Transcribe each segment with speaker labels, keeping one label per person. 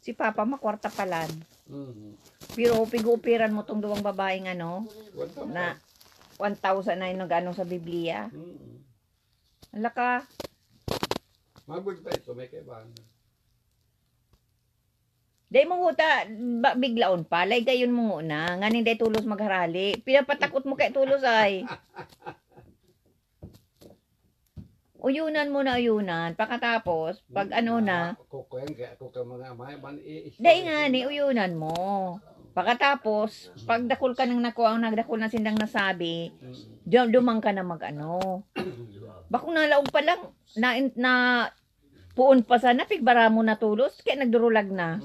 Speaker 1: Si Papa makwarta palan. Pero pig-upiran mo tong duwang babaeng ano, na 1,000 na yung nag-ano sa Biblia. Ala ka.
Speaker 2: Mabul pa ito, may kaibahan.
Speaker 1: Day mo huta, biglaon pa. Lay gayon mo na. Nganing day tulos magharali. Pinapatakot mo kay tulos ay. Uyunan mo na uyunan. Pagkatapos, pag ano na.
Speaker 2: Kukuyan kaya ako ka mga amay.
Speaker 1: Day nga ni, uyunan mo. Pagkatapos, pag dakol ka ng nakuha, ang nagdakol na sindang nasabi, dumang ka na mag-ano. Bakong nalaog pa lang, na puon pa sana, pigbara mo na tulos, kaya nagdurulag na.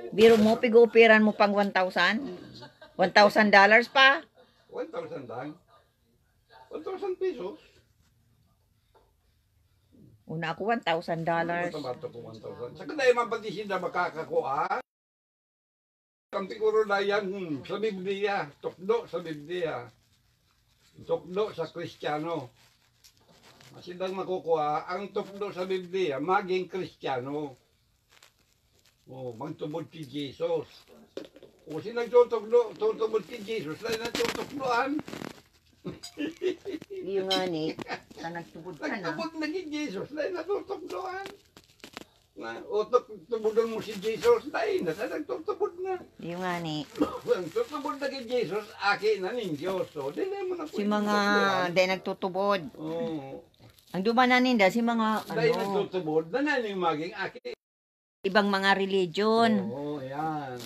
Speaker 1: Biro mo, pig-upiran mo pang 1,000? $1,000 pa?
Speaker 2: 1,000 lang. 1,000 pesos.
Speaker 1: Una ako, $1,000.
Speaker 2: Saka na yung mapatisin na makakakuha. Ang siguro na yan sa Biblia. Tukdo sa Biblia. Tukdo sa Kristiyano. Silang makukuha ang tukdo sa Biblia, maging Kristiyano. Magtubod si Jesus. Silang tutubod si Jesus, lain ang tutukdoan.
Speaker 1: Yung nga ni, sa nagtubod ka na.
Speaker 2: Nagtubod na si Jesus, lain na tutukdoan. Tubudan mo si Jesus, lain na sa nagtutubod na.
Speaker 1: Yung nga ni.
Speaker 2: Tutubod na si Jesus, aki na ning Diyos.
Speaker 1: Si mga day nagtutubod. Ang dumananinda si mga
Speaker 2: dahil nagtutubod na yung maging aki.
Speaker 1: Ibang mga religion.
Speaker 2: Oo, yan.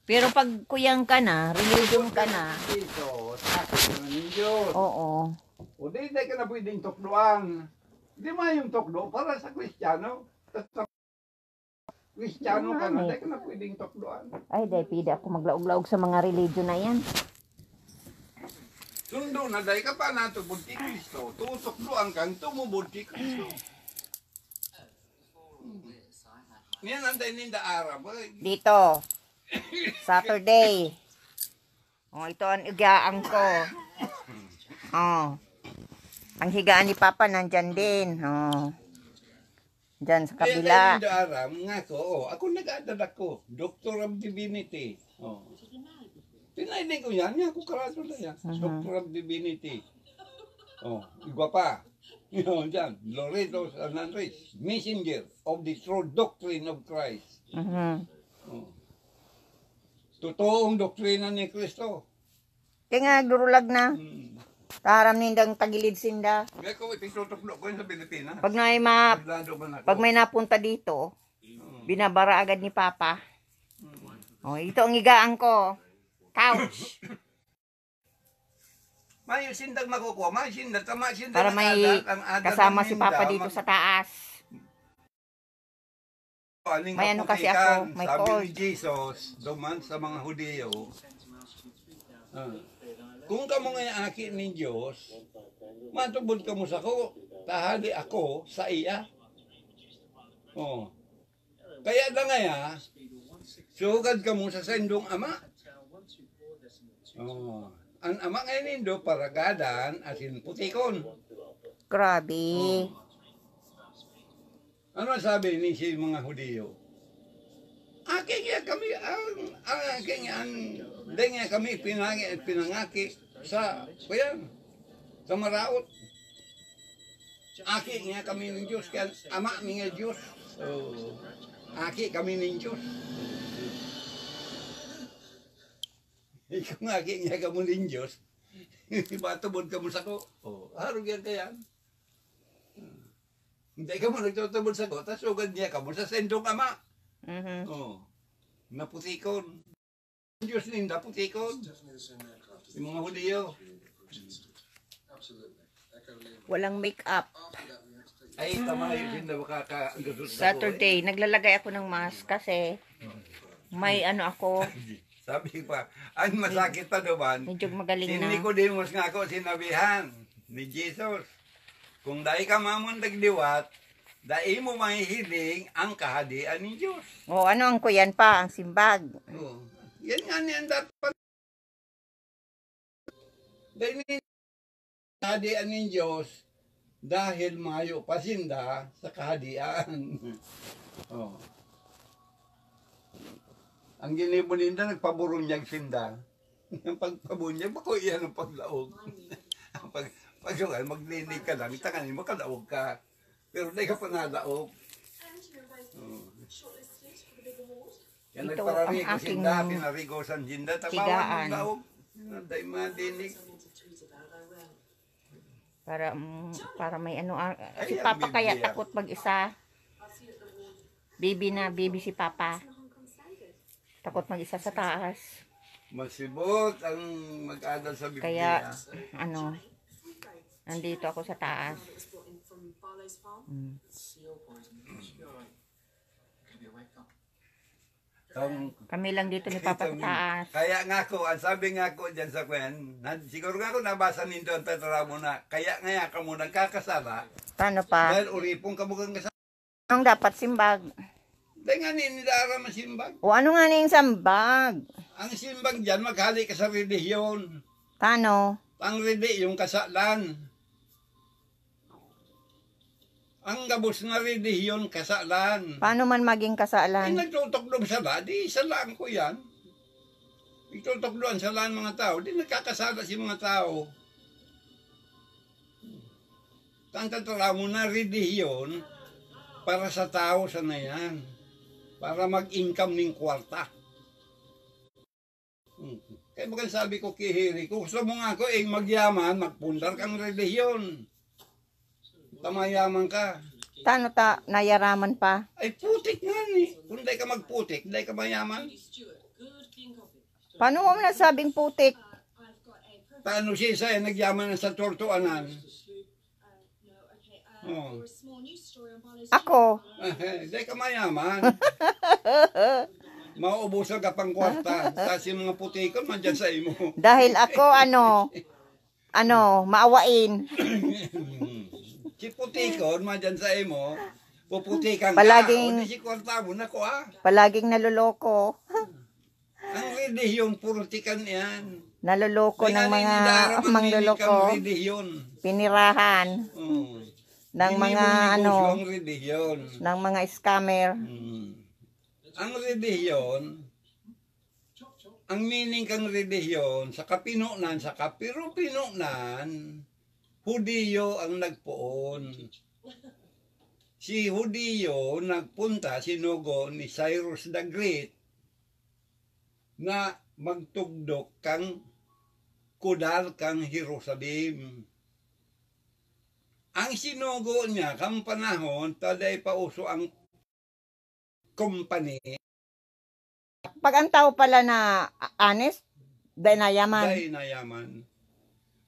Speaker 1: Pero pag kuyang ka na, religion ka na.
Speaker 2: Ito, aki na ng Diyos.
Speaker 1: Oo.
Speaker 2: O di ka na pwedeng tukdoan. Di mo yung tukdo para sa Kristiyano. Kristiyano ka na, di ka na pwedeng tukdoan.
Speaker 1: Ay, dahil pwede ako maglaog-laog sa mga religion na yan.
Speaker 2: Sundo na dahil ka pa natubod kay Kristo. Tutukdoan kang tumubod kay Kristo. Yan ang dahil ninda Arab.
Speaker 1: Dito. Saturday. Ito ang higaan ko. Ang higaan ni Papa nandyan din. Diyan sa kabila.
Speaker 2: Kaya ninda Arab, nga ko, ako nag-aadad ako. Doctor of Divinity. Tinainig ko yan, ako karado na yan. Doctor of Divinity. Igwa pa. Diyan, Loreto Sananres, Messenger of the True Doctrine of Christ. Totoong doktrina ni Kristo.
Speaker 1: Kaya nga, durulag na. Taram nindang tagilid sinda.
Speaker 2: Kaya ko, itutukdo ko sa Pilipinas.
Speaker 1: Pag may napunta dito, binabara agad ni Papa. Ito ang higaan ko. Couch.
Speaker 2: May sindag makukuha, may sindag,
Speaker 1: para may kasama si Papa dito sa taas. May ano kasi ako, may
Speaker 2: sabi
Speaker 1: cold.
Speaker 2: ni Jesus, duman sa mga Hudiyo, kung kamo nga aki ng Diyos, matubod ka mo sa ko, tahali ako sa iya. Kaya na nga sugad ka mo sa sendong ama. Ang ama ngayon nindo paragadan asin putikon.
Speaker 1: Grabe.
Speaker 2: Ano sabi ni si mga Hudiyo? Aking kami kami pinangaki sa kuyan sa maraot. Aki nga kami ng Diyos kaya ama nga Diyos. Aki kami ng Diyos. Ikaw nga, kaya ka mo ng Diyos. Batubod ka mo sa ko. Harog yan kaya. Hindi ka mo nagtutubod sa ko, tapos ugad niya ka mo sa sendong ama. Naputikon. Diyos ninda, putikon. Yung mga Hudiyo.
Speaker 1: Walang make-up.
Speaker 2: Ay, tama yun, hindi makaka-agasot sa
Speaker 1: Saturday, naglalagay ako ng mask kasi may ano ako.
Speaker 2: Sabi pa, ang masakit pa naman,
Speaker 1: medyo magaling na.
Speaker 2: hindi ko din mas nga ako sinabihan ni Jesus. Kung dahil ka mamundag liwat, dahil mo mahihiling ang kahadian ni Diyos.
Speaker 1: Ano ang kuyan pa, ang simbag.
Speaker 2: Yan nga niyan dapat. Dahil ni kahadian ni Diyos, dahil mayo pasinda sa kahadian. Oh. Ang ginibuninda, nagpaburunyag sinda. Ang pagpabunyag, bako iyan ang paglaog. pag maglinig ka lang, itanganin mo, kalaog ka. Pero hindi ka pa nalaog. Oh. Yan
Speaker 1: Ito
Speaker 2: nagparami
Speaker 1: ang
Speaker 2: ko sinda,
Speaker 1: aking
Speaker 2: pinarigo sa sinda,
Speaker 1: tigaan.
Speaker 2: tapawan ng laog. Hindi madinig.
Speaker 1: Para may ano, si
Speaker 2: Ay,
Speaker 1: Papa
Speaker 2: ang
Speaker 1: kaya
Speaker 2: Biblia.
Speaker 1: takot mag-isa. Baby si Papa. Takot mag-isa sa taas.
Speaker 2: Masibot ang mag-adal sa Biblia.
Speaker 1: Kaya, ano, nandito ako sa taas. Kami lang dito ni Papa sa taas.
Speaker 2: Kaya nga ako, ang sabi nga ako dyan sa kwen, siguro nga ako nabasa ninyo ang tatara mo na, kaya nga ka mo nagkakasala,
Speaker 1: Paano pa?
Speaker 2: dahil uripong ka mo kang kasala.
Speaker 1: Anong dapat simbag?
Speaker 2: Dahil nga ninilara masimbag.
Speaker 1: O ano nga na yung sambag?
Speaker 2: Ang simbag dyan, maghali ka sa relihiyon.
Speaker 1: Paano?
Speaker 2: Ang yung kasalan. Ang gabos na relihiyon, kasalan.
Speaker 1: Paano man maging
Speaker 2: Ay,
Speaker 1: kasalan?
Speaker 2: nagtutokdob sala, di salaan ko yan. Nagtutokdoan salaan mga tao, di nagkakasala si mga tao. Ang tatala mo na relihiyon, para sa tao sana yan. Para mag-income ng kwarta. Kaya bagang sabi ko kihiri, kung gusto mo nga ako magyaman, magpundar kang relihiyon. Tamayaman ka.
Speaker 1: Paano nayaraman pa?
Speaker 2: Ay putik nga ni. Kung hindi ka magputik, hindi ka mayaman.
Speaker 1: Paano mo nasabing putik?
Speaker 2: Paano siya isa nagyaman sa tortuanan? Oh.
Speaker 1: Ako?
Speaker 2: Hindi ka mayaman. Mauubusan ka pang kwarta. Tapos yung mga putikon, mandyan sa imo.
Speaker 1: Dahil ako, maawain.
Speaker 2: Si putikon, mandyan sa imo. Puputikan
Speaker 1: Palaging-
Speaker 2: ka. O di si kwarta mo na ko
Speaker 1: Palaging naluloko.
Speaker 2: Ang relihiyon, purutikan yan.
Speaker 1: Naluloko ng mga mangluloko.
Speaker 2: Relihiyon.
Speaker 1: Pinirahan
Speaker 2: Oh.
Speaker 1: ng
Speaker 2: Hindi
Speaker 1: mga
Speaker 2: mo negosyo ang relihiyon.
Speaker 1: ng mga scammer.
Speaker 2: Ang relihiyon, ang meaning kang relihiyon, sa kapinunan, sa kapirupinunan, Hudiyo ang nagpoon. Si Hudiyo nagpunta, sinugo ni Cyrus the Great, na magtugdok kang kudal kang Jerusalem. Ang sinugo niya kang panahon, taday pauso ang company,
Speaker 1: Pag ang tao pala na honest, dahil nayaman.
Speaker 2: dahil nayaman.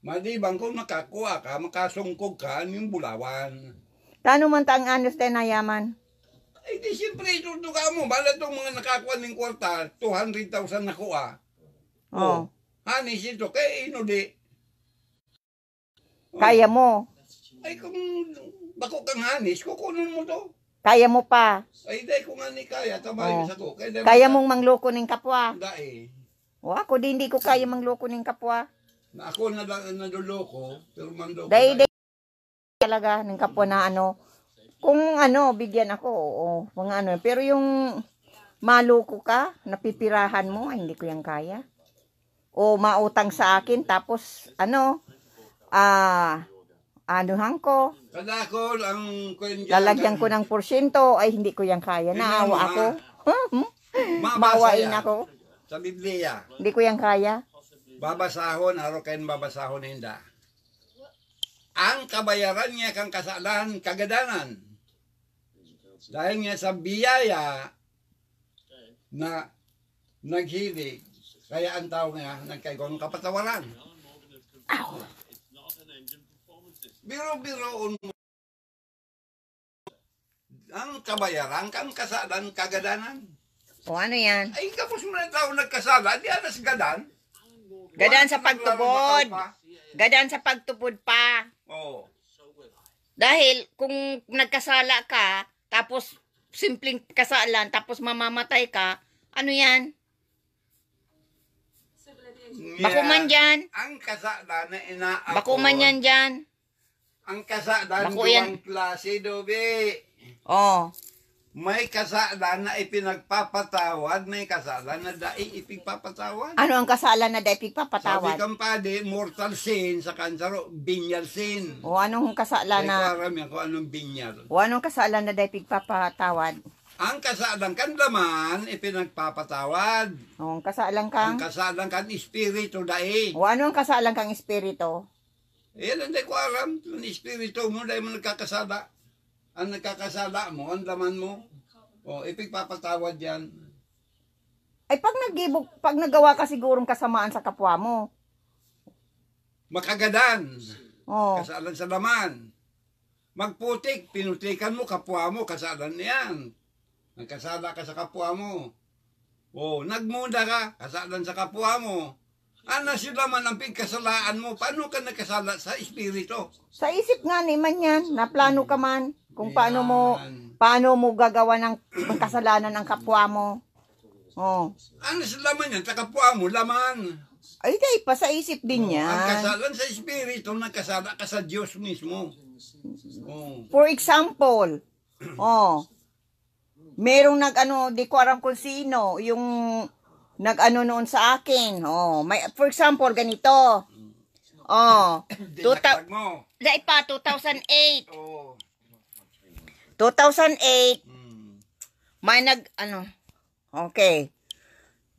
Speaker 2: Malibang kung makakuha ka, makasungkog ka ng bulawan.
Speaker 1: Paano man taang honest dahil nayaman?
Speaker 2: Ay di siyempre itutuka mo. Bala itong mga nakakuha ng kwarta, 200,000 nakuha.
Speaker 1: Oh.
Speaker 2: Hanis ito, kaya inudi.
Speaker 1: Kaya mo.
Speaker 2: Ay kung bako kang hanis, kukunin mo to.
Speaker 1: Kaya mo pa.
Speaker 2: Ay dahil kung ani kaya, tabayin sa ko.
Speaker 1: Kaya mong mangloko ng kapwa.
Speaker 2: Dahil,
Speaker 1: O ako di hindi ko kaya mangloko ng kapwa.
Speaker 2: na ako naduloko, pero mandoko.
Speaker 1: Dahil talaga ng kapwa na kung bigyan ako, oo, mga pero yung maloko ka, napipirahan mo, ay hindi ko yan kaya. O mautang sa akin, tapos anuhan ko,
Speaker 2: Kada ako, ang
Speaker 1: lalagyan ko ng porsyento, ay hindi ko yan kaya. Naawa ako. Mawain ako.
Speaker 2: Sa Biblia,
Speaker 1: Hindi ko yan kaya.
Speaker 2: babasahon, araw kayo babasahon hinda. Ang kabayaran niya kang kasalan, kagadanan. Dahil nga sa biyaya na naghilig, kaya ang tao nga nagkaigong kapatawaran. Biro-biroon mo. Ang kabayaran kang kasalan, kagadanan.
Speaker 1: O ano yan?
Speaker 2: Ay, kapos mo na tao nagkasala, di alas gadan.
Speaker 1: Gadaan sa pagtubod. Gadaan sa pagtubod pa.
Speaker 2: Oo.
Speaker 1: Dahil kung nagkasala ka, tapos simpleng kasalan, tapos mamamatay ka, ano yan? Bakuman dyan.
Speaker 2: Ang kasalan na inaako.
Speaker 1: Bakuman yan dyan.
Speaker 2: Ang kasalan,
Speaker 1: Naku, yan.
Speaker 2: duwang klase, Dobe.
Speaker 1: Oh.
Speaker 2: May kasalan na ipinagpapatawad, may kasalan na dai ipigpapatawad.
Speaker 1: Ano ang kasalan na dahil
Speaker 2: Sabi
Speaker 1: pigpapatawad?
Speaker 2: kang pade, mortal sin sa kansaro, binyal sin.
Speaker 1: O anong kasalan
Speaker 2: Ay,
Speaker 1: na
Speaker 2: karam yan kung anong binyal.
Speaker 1: o anong kasalan na dahil pigpapatawad?
Speaker 2: Ang kasalan kan laman, ipinagpapatawad.
Speaker 1: O ang kasalan
Speaker 2: Ang
Speaker 1: kang
Speaker 2: kasalan kan espiritu dai.
Speaker 1: o ano ang kasalan kang espiritu?
Speaker 2: Yan ang di ko aram. Ang espiritu mo, dahil mo nagkakasala. Ang nagkakasala mo, ang laman mo. O, ipigpapatawad yan.
Speaker 1: Ay pag nagawa ka sigurong kasamaan sa kapwa mo.
Speaker 2: Makagadan.
Speaker 1: Oh.
Speaker 2: Kasalan sa laman. Magputik, pinutikan mo, kapwa mo, kasalan niyan. Nagkasala ka sa kapwa mo. O, nagmuda ka, kasalan sa kapwa mo. Ano sila man ang pigkasalaan mo? Paano ka nagkasala sa espiritu?
Speaker 1: Sa isip nga ni man yan, naplano ka man kung
Speaker 2: Yan.
Speaker 1: paano mo gagawa ng kasalanan ng kapwa mo. Oh.
Speaker 2: Ano sila man yan? Sa kapwa mo, laman.
Speaker 1: Ay, dahil pa sa isip din yan.
Speaker 2: Ang kasalan sa espiritu, nagkasala ka sa Diyos mismo. Oh.
Speaker 1: For example, merong di ko alam kung sino, yung noon sa akin. For example, ganito.
Speaker 2: Dinaklag mo.
Speaker 1: Dahil pa, 2008.
Speaker 2: Oh.
Speaker 1: 2008, may okay.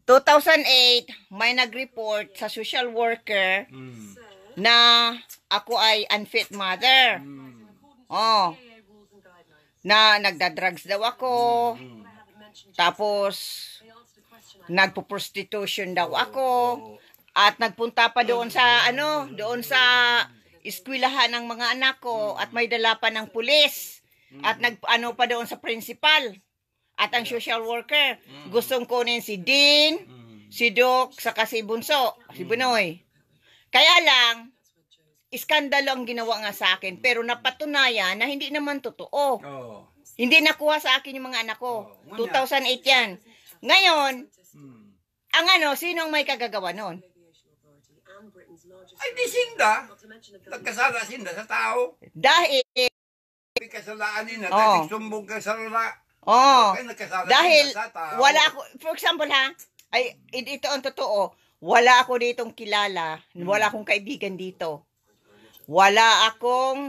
Speaker 1: 2008, may nag-report sa social worker na ako ay unfit mother. Na nagda-drugs daw ako. Tapos, nagpo-prostitution daw ako. At nagpunta pa doon sa, eskwelahan ng mga anak ko. At may dala pa ng pulis. At pa doon sa principal. At ang social worker. Gustong kunin si Dean, si Doc, saka si Bunso, si Bunoy. Kaya lang, iskandalo ang ginawa nga sa akin. Pero napatunayan na hindi naman totoo.
Speaker 2: Oh.
Speaker 1: Hindi nakuha sa akin yung mga anak ko. 2008 yan. Ngayon, sino ang may kagagawa nun?
Speaker 2: Ay, di sinda. Nagkasala sinda sa tao.
Speaker 1: Dahil,
Speaker 2: Kasalaan nila, dahil sumbong ka sa lula. Okay, nagkasala
Speaker 1: dahil
Speaker 2: sinda sa tao.
Speaker 1: wala ako, for example ito ang totoo, wala ako ditong kilala, wala akong kaibigan dito.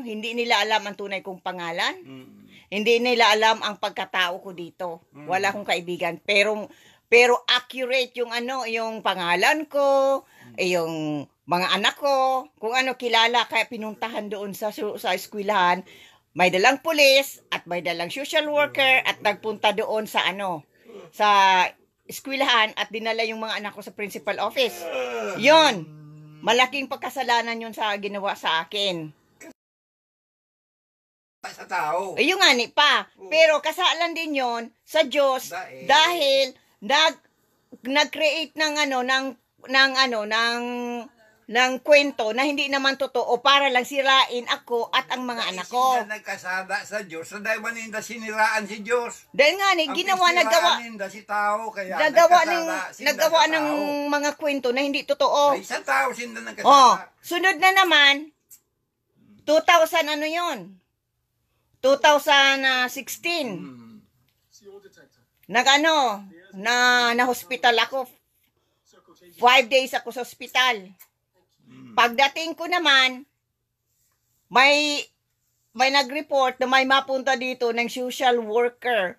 Speaker 1: Hindi nila alam ang tunay kong pangalan. Hindi nila alam ang pagkatao ko dito. Wala akong kaibigan. Pero accurate yung pangalan ko, yung mga anak ko, kung kilala, kaya pinuntahan doon sa eskwelahan. May dalang pulis at may dalang social worker at nagpunta doon sa eskwelahan at dinala yung mga anak ko sa principal office. Yon. Malaking pagkasalanan yun sa ginawa sa akin.
Speaker 2: Sa tao.
Speaker 1: Yung pa. Pero kasalan din yon sa Diyos dahil nag-create ng kwento na hindi naman totoo para lang sirain ako at ang mga anak ko.
Speaker 2: Sinda nagkasala sa Diyos, so dahil maninda siniraan si Diyos.
Speaker 1: Dahil nga nagawa
Speaker 2: ninda si tao, kaya
Speaker 1: nagawa ng mga kwento na hindi totoo.
Speaker 2: Ay, sa tao sinda nagkasala.
Speaker 1: Sunod na naman 2000 yon? 2016. Na hospital ako. 5 days ako sa hospital. Pagdating ko naman, may nag-report na may mapunta dito ng social worker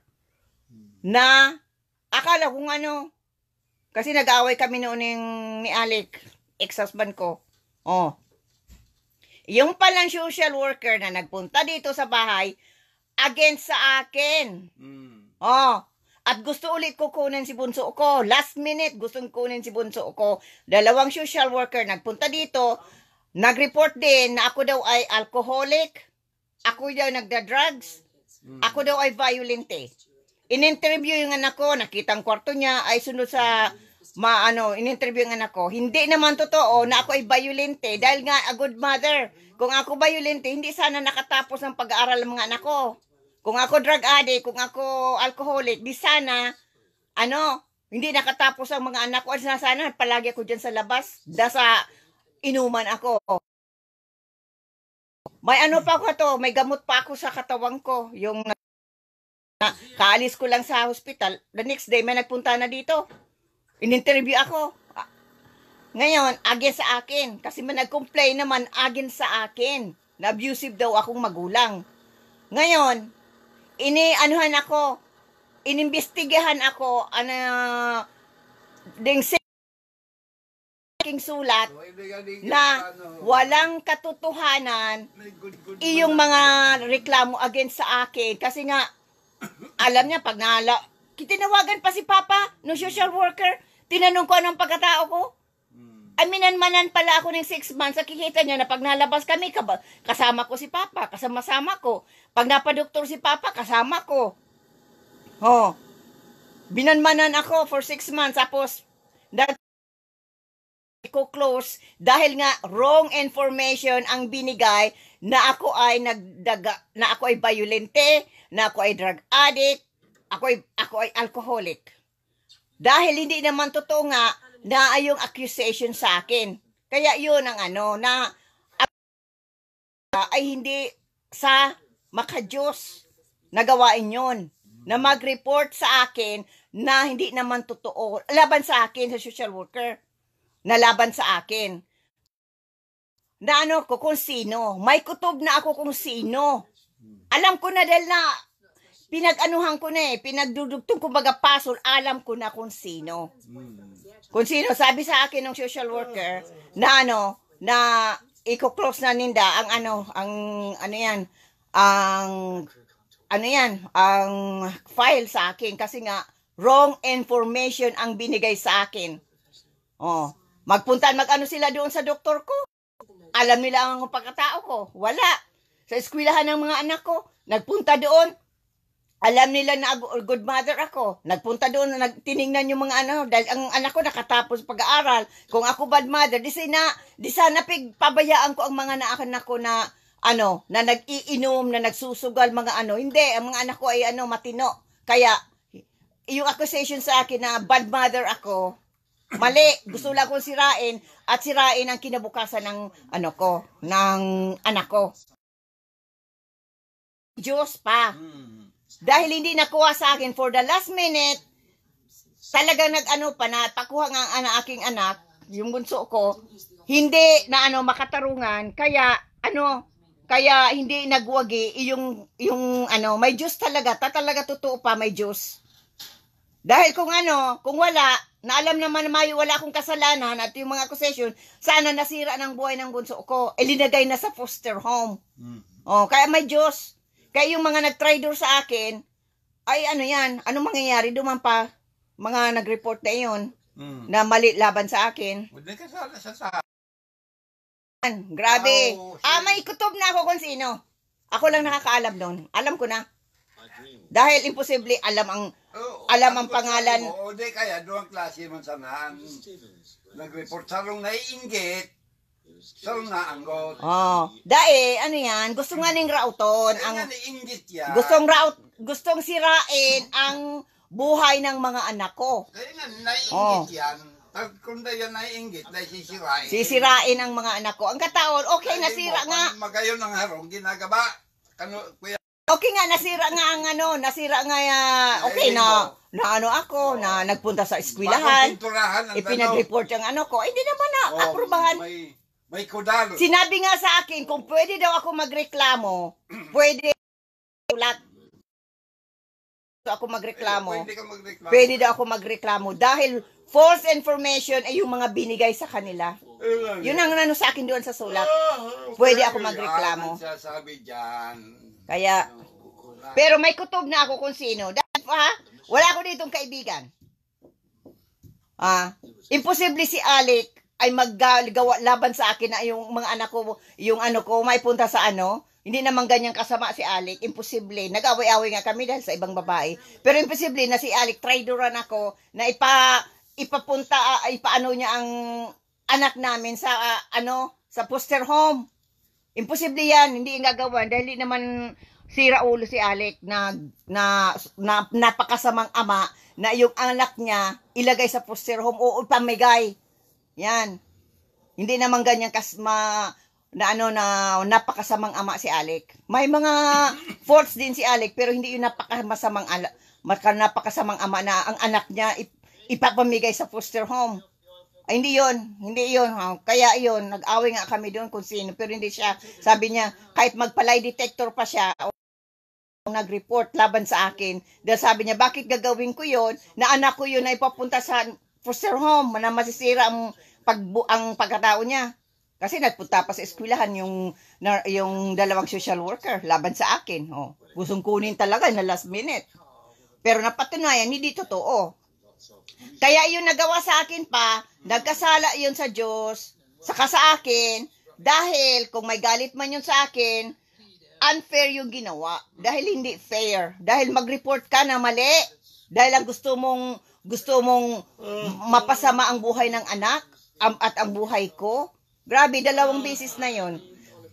Speaker 1: na akala kung kasi nag-away kami noon ni Alec, ex-husband ko. Yung palang social worker na nagpunta dito sa bahay against sa akin. At gusto ulit ko kunin si bunso ko. Last minute, gustong kunin si bunso ko. Dalawang social worker nagpunta dito. Nag-report din na ako daw ay alcoholic. Ako daw nagda-drugs. Ako daw ay violente. In-interview yung anak ko. Nakita ang kwarto niya. Ay sunod sa in-interview yung anak ko. Hindi naman totoo na ako ay violente. Dahil nga a good mother. Kung ako violente, hindi sana nakatapos ang pag-aaral ng mga anak ko. Kung ako drug addict, kung ako alcoholic, di sana, hindi nakatapos ang mga anak ko. At sana, palagi ako dyan sa labas. Sa inuman ako.
Speaker 3: May ano pa ako to, may gamot pa ako sa katawan ko. Yung kaalis ko lang sa hospital, the next day may nagpunta na dito. In-interview ako. Ngayon, against sa akin. Kasi may nag-complain naman against sa akin. Na abusive daw akong magulang. Ngayon, anuhan ako, inimbestigahan ako, ding sulat na walang katotohanan iyong mga reklamo against sa akin. Kasi nga, alam niya, pag tinawagan pa si Papa, no social worker, tinanong ko anong pagkatao ko. Aminan-manan pala ako ng 6 months. Nakikita niyo na pag nalabas kami, kasama ko si Papa, kasama ko. Pag napadoktor si Papa, kasama ko. Binanmanan ako for 6 months. Tapos, ko close dahil nga wrong information ang binigay na ako ay na ako ay violente, na ako ay drug addict, ako ay alcoholic. Dahil hindi naman totoo nga na yung accusation sa akin. Kaya yun ang na ay hindi sa makadiyos na gawain yun. Na mag-report sa akin na hindi naman totoo. Laban sa akin sa social worker. Na laban sa akin. Na ko kung sino. May kutob na ako kung sino. Alam ko na dahil na pinag-anuhan ko na pinagdudugtong ko baga pasol, alam ko na kung sino. Kung sino, sabi sa akin ng social worker, na na i-close na ninda ang file sa akin kasi nga, wrong information ang binigay sa akin. Mag-ano sila doon sa doktor ko. Alam nila ang pagkatao ko. Wala. Sa eskwelahan ng mga anak ko, nagpunta doon. Alam nila na good mother ako. Nagpunta doon, tiningnan yung mga dahil ang anak ko nakatapos pag-aaral. Kung ako bad mother, di sana pabayaan ko ang mga anak ko na na nag-iinom, na nagsusugal, mga Hindi, ang mga anak ko ay matino. Kaya, yung accusation sa akin na bad mother ako, mali. Gusto lang kong sirain at sirain ang kinabukasan ng ng anak ko. Diyos pa. Dahil hindi nakuha sa akin for the last minute, talagang pakuha nga ang aking anak, yung bunso ko, hindi na makatarungan, kaya kaya hindi nagwagi yung may Diyos talaga, talaga totoo pa may Diyos. Dahil kung wala, na alam naman na wala akong kasalanan at yung mga accusation, sana nasira ng buhay ng bunso ko, linagay na sa foster home. Kaya may Diyos. Kaya yung mga nag-trader sa akin, ay anong mangyayari? Duman pa, mga nag-report na yun, na mali laban sa akin. Grabe. May kutob na ako kung sino. Ako lang nakakaalam doon. Alam ko na. Dahil imposible alam ang pangalan.
Speaker 2: Di kaya doon klase man sanahan. Nag-report sarong naiinggit. Sarong naanggot.
Speaker 3: Dahil gusto nga ning rauton ang
Speaker 2: naiinggit yan.
Speaker 3: gustong sirain ang buhay ng mga anak ko.
Speaker 2: Kaya nga naiinggit yan. Kung na yan naiinggit, dahil sisirain.
Speaker 3: Sisirain ang mga anak ko. Ang kataon, okay, nasira nga.
Speaker 2: Magayon ng harong, ginagaba. Kuya.
Speaker 3: Okay nga, nasira nga ang nasira nga, okay na ako, na nagpunta sa eskwelahan, ipinag-report ang ko, hindi naman na, aprubahan.
Speaker 2: May kudal.
Speaker 3: Sinabi nga sa akin, kung pwede daw ako magreklamo, pwede ako magreklamo. Pwede daw ako magreklamo dahil false information ay yung mga binigay sa kanila. Yun ang sa akin doon sa sulat. Pwede ako magreklamo. Kaya, pero may kutob na ako kung sino. Dahil wala ako ditong kaibigan. Imposible si Alec ay maggawa laban sa akin na yung mga anak ko, yung ko, may punta sa hindi naman ganyan kasama si Alec. Imposible. Nag-away-away nga kami dahil sa ibang babae. Pero imposible na si Alec, traidoran ako, na ipapunta, ipaano niya ang anak namin sa, sa foster home. Imposible yan. Hindi yung gagawan dahil hindi naman sira ulo si Alec na napakasamang ama na yung anak niya ilagay sa foster home o pamigay. Yan. Hindi naman ganyan na napakasamang ama si Alec. May mga faults din si Alec, pero hindi yung napakasamang ama na ang anak niya ipapamigay sa foster home. Ay, hindi yun. Kaya yun, nag-away nga kami doon kung sino, pero hindi siya. Sabi niya, kahit magpalay detector pa siya, nag-report laban sa akin. Dahil sabi niya, bakit gagawin ko yun? Na anak ko yun na ipapunta sa foster home, na masisira ang pagkatao niya. Kasi nagpunta pa sa eskwelahan yung dalawang social worker laban sa akin. Gustong kunin talaga na last minute. Pero napatunayan, hindi totoo. Kaya yung nagawa sa akin pa, nagkasala yun sa Diyos, saka sa akin, dahil kung may galit man yun sa akin, unfair yung ginawa. Dahil hindi fair. Dahil mag-report ka na mali. Dahil ang gusto mong mapasama ang buhay ng anak at ang buhay ko. Grabe, 2 beses na yun.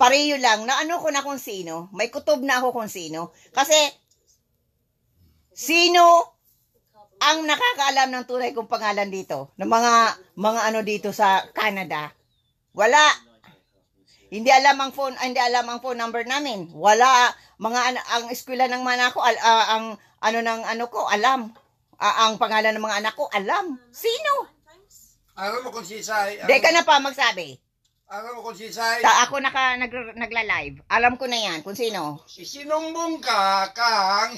Speaker 3: Pareho lang, naano ko na kung sino. May kutob na ako kung sino. Kasi, sino ang nakakaalam ng tunay kong pangalan dito? Ng mga ano dito sa Canada? Wala. Hindi alam ang phone number namin. Wala. Ang eskwela ng mga ako, alam. Ang pangalan ng mga anak ko, alam. Sino?
Speaker 2: Alam mo kung si Sai.
Speaker 3: Di ka na pa magsabi.
Speaker 2: Alam mo kung si Sai.
Speaker 3: Ako nagla-live. Alam ko na yan kung sino.
Speaker 2: Isinumbong ka kang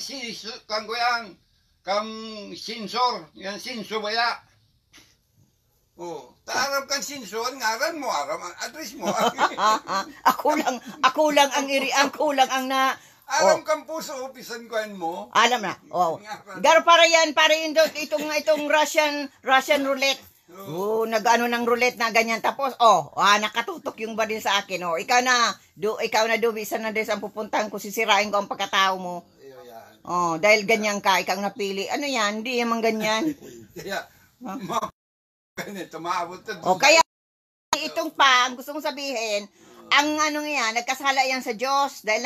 Speaker 2: kang sensor. Yan sensor ba ya? Taarap kang sensor, ngaran mo, address mo.
Speaker 3: Ako lang ang na.
Speaker 2: Alam kang puso, opisan ko mo.
Speaker 3: Alam na. Pero para yun itong Russian roulette. Nag-ano ng roulette na ganyan. Tapos, nakatutok yung ba din sa akin. Ikaw na isa na din ang pupuntahan ko, sisirain ko ang pagkatao mo. Dahil ganyan ka, ikaw napili. Ano yan? Hindi naman ganyan.
Speaker 2: Kaya, ganito, maabot na.
Speaker 3: Kaya, itong pa, ang gusto mong sabihin, ang nagkasala yan sa Diyos. Dahil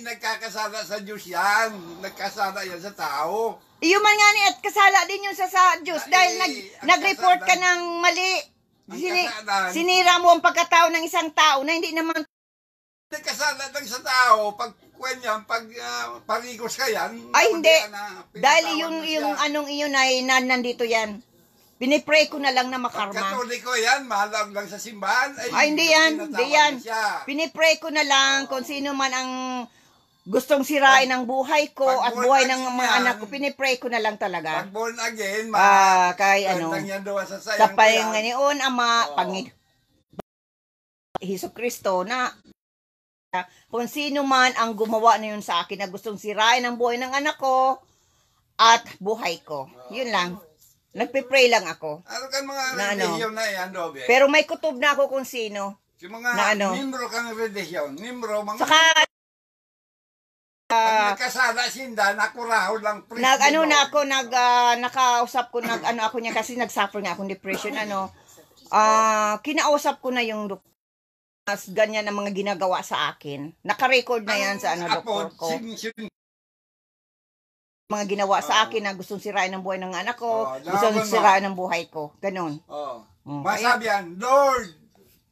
Speaker 2: nagkakasala sa Diyos yan. Nagkasala yan sa tao.
Speaker 3: Iyon man nga ni at kasala din yun sa Diyos. Dahil nag-report ka ng mali. Sinira mo ang pagkatao ng isang tao na hindi naman.
Speaker 2: Nagkasala lang sa tao. Pag parigos ka yan.
Speaker 3: Ay, hindi. Dahil yung anong iyon ay nandito yan. Pinipray ko na lang na makarma.
Speaker 2: Katoliko yan, mahalang lang sa simbahan.
Speaker 3: Ay, hindi yan. Pinipray ko na lang kung sino man ang gustong sirain ang buhay ko at buhay ng mga anak ko. Pinipray ko na lang talaga.
Speaker 2: Pag born again,
Speaker 3: sa Panginoon Ama, Hesus Kristo na kung sino man ang gumawa na yun sa akin na gustong sirain ang buhay ng anak ko at buhay ko. Yun lang. Nagpe-pray lang ako.
Speaker 2: Ano kan mga religion na yan, Dobe?
Speaker 3: Pero may kutob na ako kung sino.
Speaker 2: Yung mga membro kang religion. Mga...
Speaker 3: Saka,
Speaker 2: nagkasala sinda, nakuraho lang.
Speaker 3: Nakausap ko, ako niya kasi nagsuffer nga akong depression, kinausap ko na yung ganyan ang mga ginagawa sa akin. Naka-record na yan sa doktor ko. Mga ginawa sa akin na gustong sirain ang buhay ng anak ko, gustong sirain ang buhay ko. Ganon.
Speaker 2: Masabi yan, Lord,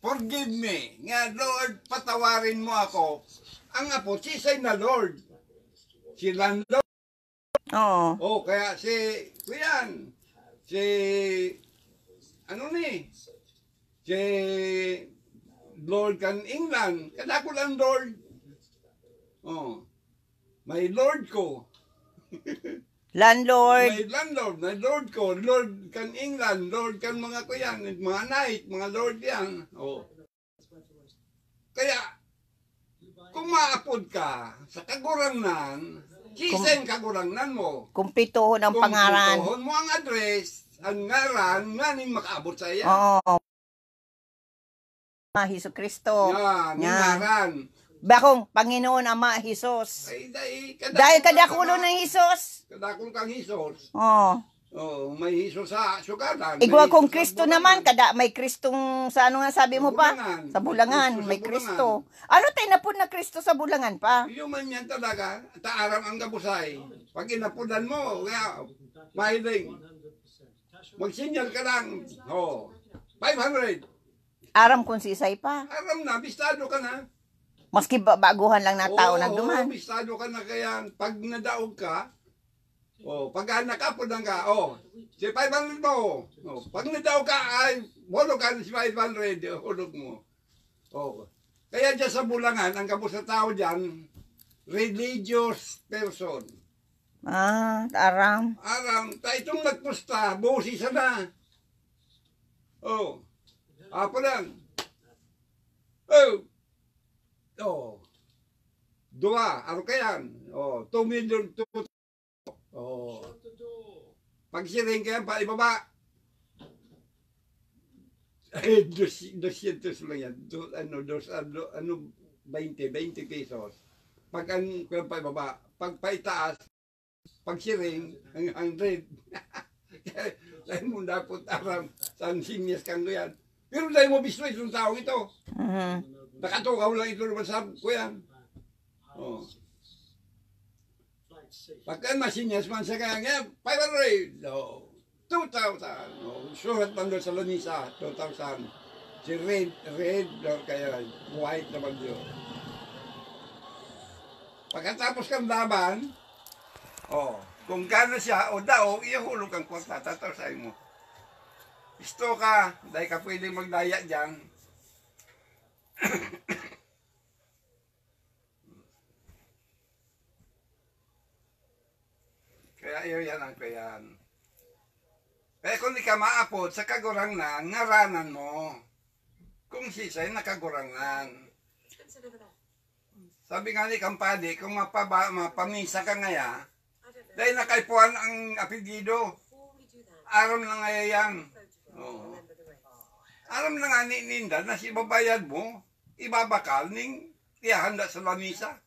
Speaker 2: forgive me. Nga, Lord, patawarin mo ako. Ang apo, sisay na Lord. Sila Lord. Kaya si Lord kan England. Kada ko lang Lord. May Lord ko.
Speaker 3: Landlord.
Speaker 2: May Lord ko. Lord kan England. Lord kan mga kuyan. Mga night. Mga Lord yan. Kaya, kung maapod ka sa kagurangan, sisen kagurangan mo.
Speaker 3: Kumpitohon ang pangaran.
Speaker 2: Kumpitohon mo ang address, ang ngaran, nganing makaabot sa iya.
Speaker 3: Hesus Kristo.
Speaker 2: Yan. Ngaran.
Speaker 3: Bakong Panginoon Ama Hesus.
Speaker 2: Dahil
Speaker 3: kadakulo ng Hesus.
Speaker 2: Kadakulo kang Hesus. May Hesus sa sugadan.
Speaker 3: Igwa kung Kristo naman, may Kristong sa ano nga sabi mo pa? Sa bulangan, may Kristo. Ano tayo napod na Kristo sa bulangan pa?
Speaker 2: Yung man yan talaga, taaram ang gabusay. Pag inapudan mo, mahiling. Magsinyal ka lang. 500.
Speaker 3: Aram kung si Isay pa.
Speaker 2: Aram na, bistado ka na.
Speaker 3: Maski baguhan lang na tao nagduman.
Speaker 2: Oo, bistado ka na kaya pag nadaog ka, pag nakapod lang ka, si 500 mo. Pag nadaog ka, ay, hulog ka si 500, hulog mo. Kaya dyan sa Bulangan, ang kabos na tao dyan, religious person.
Speaker 3: Aram.
Speaker 2: Aram, itong nagpusta, busi sana. Apa lang. Dua, ano kayan? 2 million, pag siring kayan pa, ibaba. 200 lang yan. 20 pesos. Pag kayan pa, ibaba. Pag paitaas, pag siring, 100. Dahil mo dapat aram, saan sinyas kang yan. Pero dahil mo bisno itong taong ito. Nakatukaw lang ito naman sa kuyan. Pagka masinyas man sa kanya, 500, 2,000. Surat man doon sa Lanisa, 2,000. Si red, kaya white naman yun. Pagkatapos kang laban, kung gano'n siya, daw, ihulog ang kwarta, tatasay mo. Isto ka, dahil ka pwedeng magdaya dyan. Kaya yan ang kayan. Kaya kung di ka maapod, sa kagurang na, ngaranan mo. Kung sisay, nakagurangnan. Sabi nga ni Kampadi, kung mapamisa ka ngaya, dahil nakaipuan ang apelyido, aram na ngaya yan. Aram na nga ni Ninda na si babayad mo, ibabakal ning ihanda sa lamisa.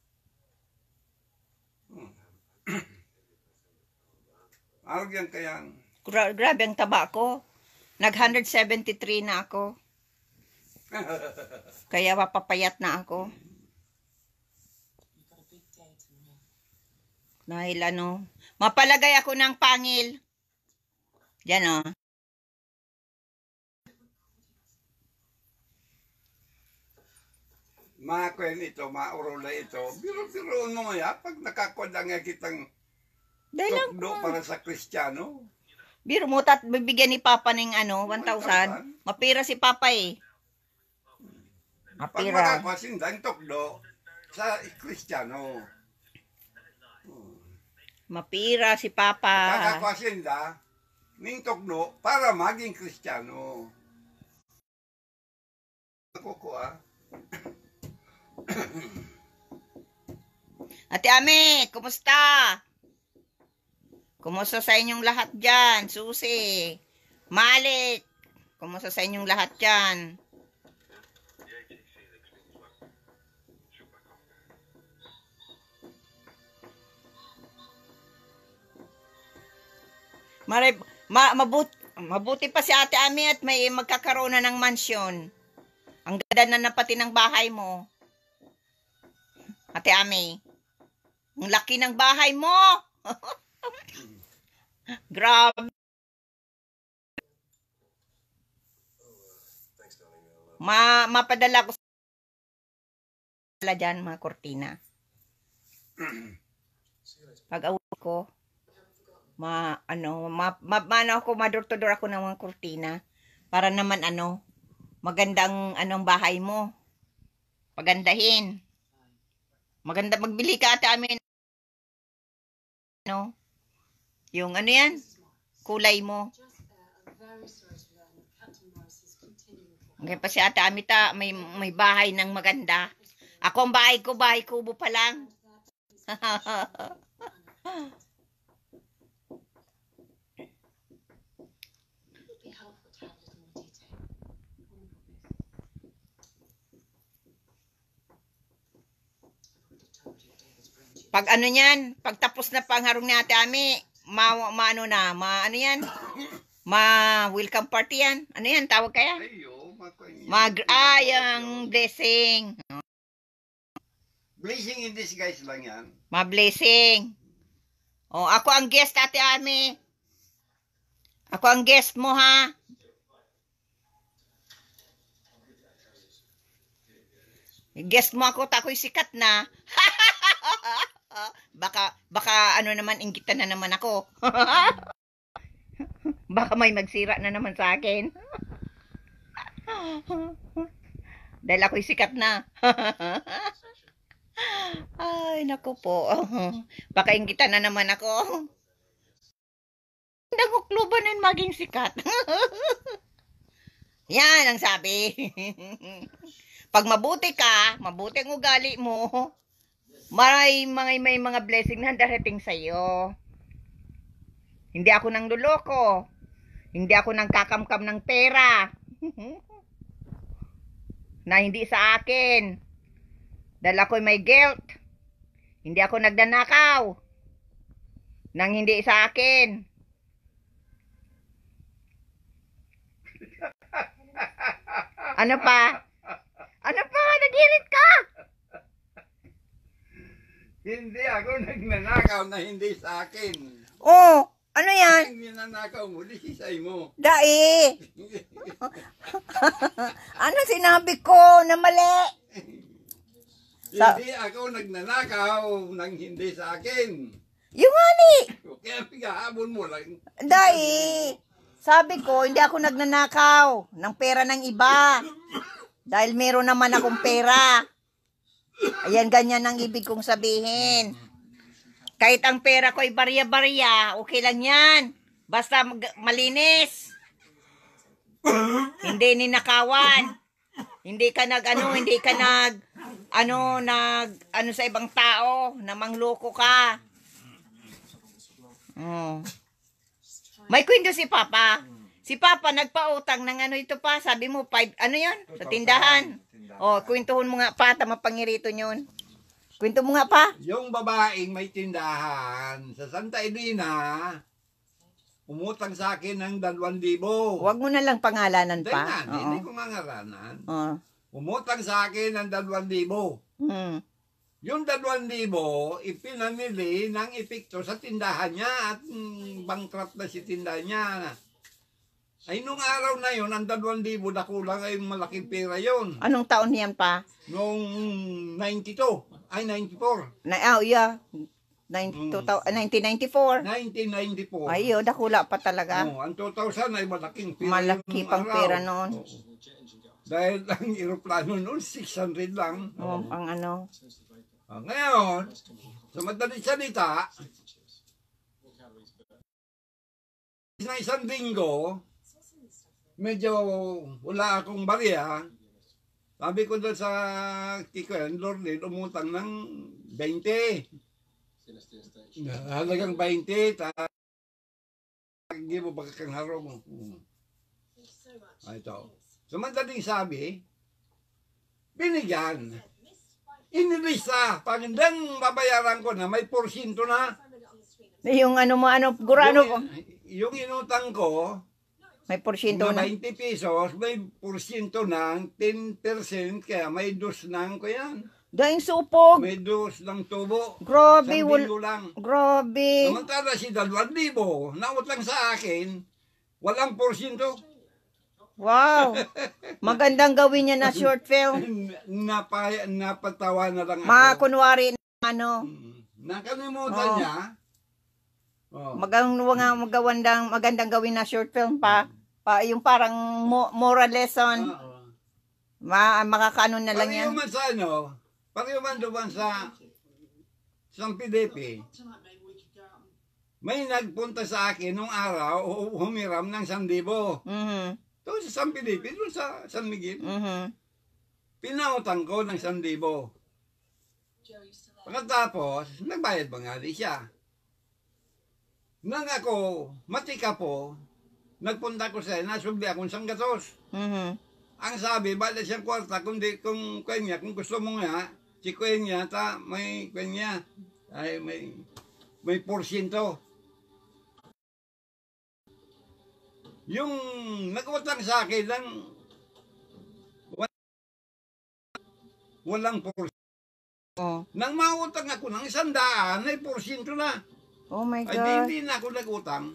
Speaker 2: Aram yan kayang.
Speaker 3: Grabe ang taba ko. Nag-173 na ako. Kaya mapapayat na ako. Dahil mapalagay ako ng pangil. Diyan
Speaker 2: Makakwen ito, maurula ito. Biro-biro mo nga, pag nakakoda nga kitang tukdo para sa Kristiyano.
Speaker 3: Biro mo, bibigyan ni Papa ng 1,000. Mapira si Papa eh.
Speaker 2: Pag makakasindang tukdo sa Kristiyano.
Speaker 3: Mapira si Papa.
Speaker 2: Makakasinda ning tukdo para maging Kristiyano. Ako
Speaker 3: Ate Ame, kumusta? Kumusta sa inyong lahat dyan? Susi, Malik, kumusta sa inyong lahat dyan? Mabuti pa si Ate Ame at may magkakaroon na ng mansyon. Ang ganda na pati ng bahay mo. Ate Ame, ang laki ng bahay mo. Grabe. Mapadala ko sa dyan, mga kortina. Pag-awit ko, mador-to-door ako ng mga kortina para naman magandang bahay mo. Pagandahin. Maganda magbili ka Ate Ame. Yung yan? Kulay mo. Ngayon pa si Ate Amita, may bahay ng maganda. Ako ang bahay kubo pa lang. Pag niyan, pag tapos na pangharong ni Ate Ame, welcome party yan. Ano yan, tawag kaya? Yung blessing.
Speaker 2: Blessing in disguise lang yan.
Speaker 3: Ma-blessing. Ako ang guest, Ate Ame. Ako ang guest mo, ha? Guess mo ako, tako'y sikat na. baka ano naman, inggitan na naman ako. Baka may magsira na naman sa akin. Dahil ako'y sikat na. Ay, naku po. Baka inggitan na naman ako. Nagukluban na maging sikat. Yan ang sabi. Pag mabuti ka, mabuti ang ugali mo, may mga blessing na darating sa'yo. Hindi ako nang luloko. Hindi ako nang kakamkam ng pera. Na hindi sa akin. Dahil ako'y may guilt. Hindi ako nagnanakaw. Nang hindi sa akin. Ano pa? Ano pa? Nagirit ka?
Speaker 2: Hindi ako nagnanakaw na hindi sa akin.
Speaker 3: Oh, ano yan?
Speaker 2: Ang ninanakaw mo, disisay mo.
Speaker 3: Dai. Ano sinabi ko na mali?
Speaker 2: Hindi ako nagnanakaw ng hindi sa akin.
Speaker 3: Yung ani.
Speaker 2: Kaya pigahabon mo lang.
Speaker 3: Dai. Sabi ko, hindi ako nagnanakaw ng pera ng iba. Dahil meron naman akong pera. Ayan, ganyan ang ibig kong sabihin. Kahit ang pera ko ay barya-barya, okay lang yan. Basta malinis. Hindi ninakawan. Hindi ka nag sa ibang tao, na mangloko ka. Oh. May kwento si Papa. Si Papa nagpautang ng ano ito pa, sabi mo 5, ano 'yon? Sa tindahan. Oh, kwentuhon mo nga pa, tama pangirito 'yon. Kwento mo nga pa.
Speaker 2: Yung babaeng may tindahan sa Santa Elena, umutang sa akin ng 2,000.
Speaker 3: Huwag mo na lang pangalanan pa.
Speaker 2: Hindi ko ngangaranan.
Speaker 3: Oo.
Speaker 2: Umutang sa akin ng 2,000.
Speaker 3: Hmm.
Speaker 2: Yung 2,000, ipinamili ng epekto sa tindahan niya at bankrupt na si tindahan niya. Ay, nung araw na yun, ang 2,000 na kulang ay malaking pera yun.
Speaker 3: Anong taon niyan pa?
Speaker 2: Noong 92, ay 94.
Speaker 3: Yeah. 1994.
Speaker 2: 1994.
Speaker 3: Ay, yun, dakula pa talaga.
Speaker 2: Oh, ang 2,000 ay malaking pera.
Speaker 3: Malaki
Speaker 2: yung
Speaker 3: pang
Speaker 2: araw.
Speaker 3: pera noon.
Speaker 2: Oo. Dahil ang eroplano noon, 600 lang.
Speaker 3: Oh, ang ano.
Speaker 2: Ngayon, sa madaling salita, na isang linggo, medyo wala akong barya. Sabi ko doon sa kikuyan, Lord, umutang ng 20. Halagang 20, hindi mo pagkakangharo mo. Ito. So, madaling sabi, binigyan. Inilista. Pagandang babayaran ko na, may porsyento na.
Speaker 3: Yung ano mo, gurano ko.
Speaker 2: Yung inutang ko,
Speaker 3: May porsyento
Speaker 2: na
Speaker 3: na.
Speaker 2: 20 pesos, may porsyento ng 10%, kaya may dos ng ko yan.
Speaker 3: Daing supog.
Speaker 2: May dos ng tubo.
Speaker 3: Grabe,
Speaker 2: Isang linggo lang.
Speaker 3: grabe.
Speaker 2: Samantala si 2,000, nautang sa akin, walang porsyento.
Speaker 3: Wow. Magandang gawin niya na short film.
Speaker 2: Napatawa na lang ako.
Speaker 3: Mga kunwari na ano.
Speaker 2: Nakalimutan
Speaker 3: Oh.
Speaker 2: niya. Oh.
Speaker 3: Magandang gawin na short film pa. Yung parang moral lesson.
Speaker 2: Oo.
Speaker 3: Makakaano na lang yan.
Speaker 2: Pareho man sa ano, pareho man doon sa San Felipe, may nagpunta sa akin nung araw, humiram ng 1,000.
Speaker 3: Mhm.
Speaker 2: Doon sa San Felipe, doon sa San Miguel,
Speaker 3: Mhm.
Speaker 2: pinautang ko ng 1,000. Pagkatapos, nagbayad ba nga di siya? Nang ako, matika po, nagpunta ko sa nasubli akong sanggatos.
Speaker 3: Mhm.
Speaker 2: Ang sabi, bala siyang kwarta, kung kanya, kung gusto mo nga, si kanya, may kanya, ay may porsyento. Yung nag-utang sa akin lang, walang porsyento.
Speaker 3: Oh.
Speaker 2: Nang mautang ako ng 100, may porsyento na.
Speaker 3: Oh my
Speaker 2: Ay,
Speaker 3: God.
Speaker 2: hindi na ako nag-utang.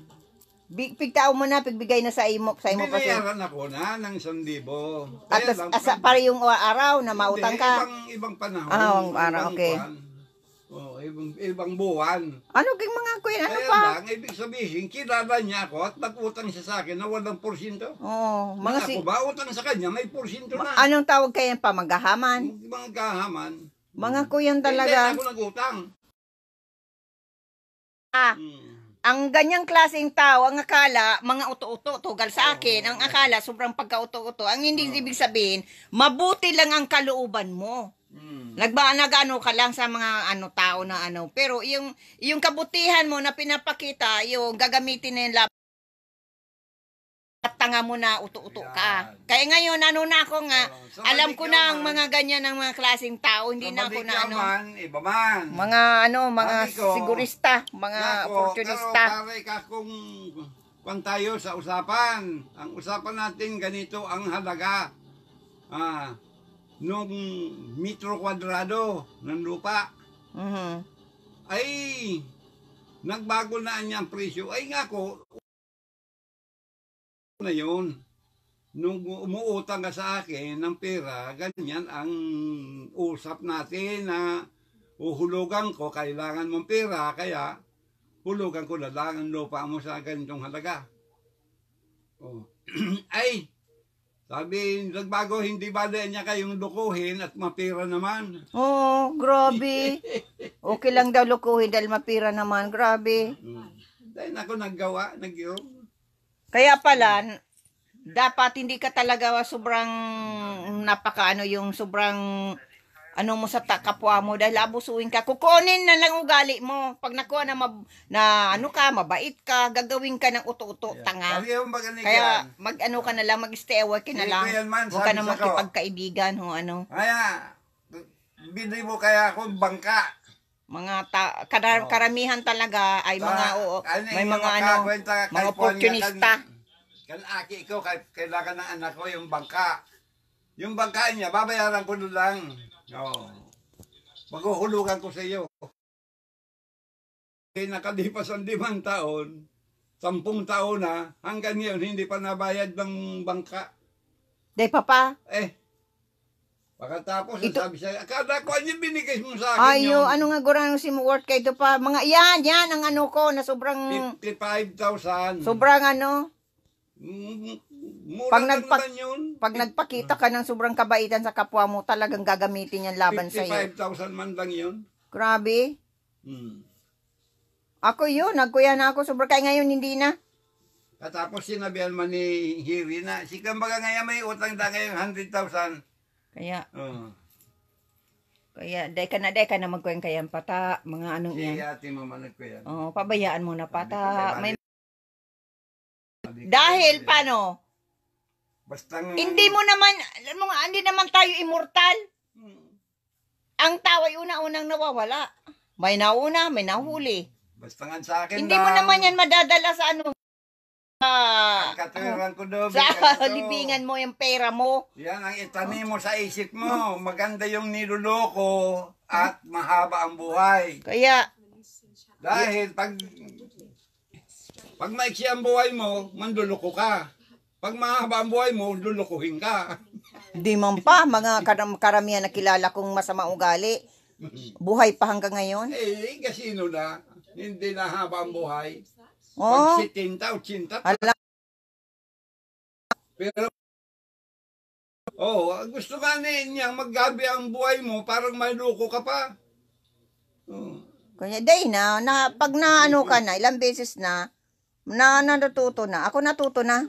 Speaker 3: Pigtao mo na, pigbigay na sa imo pa siya.
Speaker 2: Binayaran ako na ng 1,000.
Speaker 3: At para yung araw na mautang ka.
Speaker 2: Ibang panahon.
Speaker 3: Ang araw, okay.
Speaker 2: Ibang buwan.
Speaker 3: Ano kayong mga kuya? Ano
Speaker 2: Kaya
Speaker 3: pa?
Speaker 2: lang, ibig sabihin, kilala niya ako at nag-utang siya sa akin na walang porsyento.
Speaker 3: Oo. Mga
Speaker 2: Ako ba, utang sa kanya, may porsyento na.
Speaker 3: Anong tawag kayo pa? Maghahaman?
Speaker 2: Mga kahaman.
Speaker 3: Mga kuyan
Speaker 2: Hindi
Speaker 3: talaga.
Speaker 2: ako nag-utang.
Speaker 3: Ang ganyang klaseng tao, ang akala, mga uto-uto, tugal sa akin, ang akala, sobrang pagka-uto-uto. Ang hindi ibig sabihin, mabuti lang ang kalooban mo. Nag-ano ka lang sa mga tao na pero yung kabutihan mo na pinapakita, yung gagamitin na yung at tanga mo na uto-uto ka. Kaya ngayon na ako nga, alam ko na ang mga ganyan ng mga klaseng tao, hindi na ako na
Speaker 2: iba man.
Speaker 3: mga sigurista, mga opportunista.
Speaker 2: Pero pare ka kung tayo sa usapan. Ang usapan natin ganito ang halaga. Nung metro kwadrado ng lupa ay nagbago na niya ang presyo. Ay nga ko, na yun, nung umuutang ka sa akin ng pera, ganyan ang usap natin na uhulugan ko, kailangan mong pera, kaya hulugan ko na lang ang lupa mo sa ganitong halaga. Ay, sabi, nagbago, hindi ba niya kayong lukuhin at mapira naman?
Speaker 3: Oo, grabe. Okay lang daw lukuhin dahil mapira naman, grabe.
Speaker 2: Dahil ako naggawa, nag-iom.
Speaker 3: Kaya pala, dapat hindi ka talaga sobrang yung sobrang mo sa kapwa mo dahil abusuin ka. Kukunin na lang ugali mo. Pag nakuha na, mabait ka, gagawin ka ng uto-uto, tanga. Kaya ka na lang, mag-stay away ka na lang. Huwag ka na makipagkaibigan o
Speaker 2: Kaya, binili mo kaya akong bangka.
Speaker 3: Mga karamihan talaga ay mga may mga mga opportunista.
Speaker 2: Aki ko, kailangan ng anak ko yung bangka. Yung bangka niya, babayaran ko lang. Maghuhulugan ko sa iyo. Nakalipas ang 5 taon, 10 taon na, hanggang ngayon hindi pa nabayad ng bangka.
Speaker 3: Day papa?
Speaker 2: Pagkatapos, sabi siya, akala ko ano binigay mo sa akin
Speaker 3: yung... ano nga gurang si worth kay ito pa. Mga yan ang ko na sobrang...
Speaker 2: 55,000.
Speaker 3: Sobrang
Speaker 2: Mura yun.
Speaker 3: Pag nagpakita ka ng sobrang kabaitan sa kapwa mo, talagang gagamitin yan laban sa iyo.
Speaker 2: 55,000 man lang yun.
Speaker 3: Grabe. Ako yun, nagkuya na ako. Sobrang kaya ngayon hindi na.
Speaker 2: Katapos sinabihan man ni Hiri na, si Kambaga ngayon may utang na ngayon 100,000.
Speaker 3: Kaya day ka na magkuyan kayan pata, mga yan.
Speaker 2: Siya ate mo man nagkuyan.
Speaker 3: Pabayaan mo na pata. Dahil paano? Hindi naman tayo immortal. Ang tao ay una-unang nawawala. May nauna, may nahuli.
Speaker 2: Basta nga sa akin
Speaker 3: hindi mo naman yan madadala sa
Speaker 2: ang katuwiran ko doon.
Speaker 3: Sa libingan mo yung pera mo.
Speaker 2: Yan ang itanim mo sa isip mo. Maganda yung niluloko at mahaba ang buhay.
Speaker 3: Kaya,
Speaker 2: dahil pag maiksi ang buhay mo, manduloko ka. Pag mahaba ang buhay mo, lulukuhin ka.
Speaker 3: Di man pa, mga karamihan na kilala kong masama ugali. Buhay pa hanggang ngayon.
Speaker 2: Kasino na. Hindi na haba ang buhay.
Speaker 3: Oh.
Speaker 2: Pag 70, 80 pa. Pero, gusto ka niya maggabi ang buhay mo, parang may loko ka pa.
Speaker 3: Kaya day pag ka na, ilang beses na natuto na. Ako natuto na.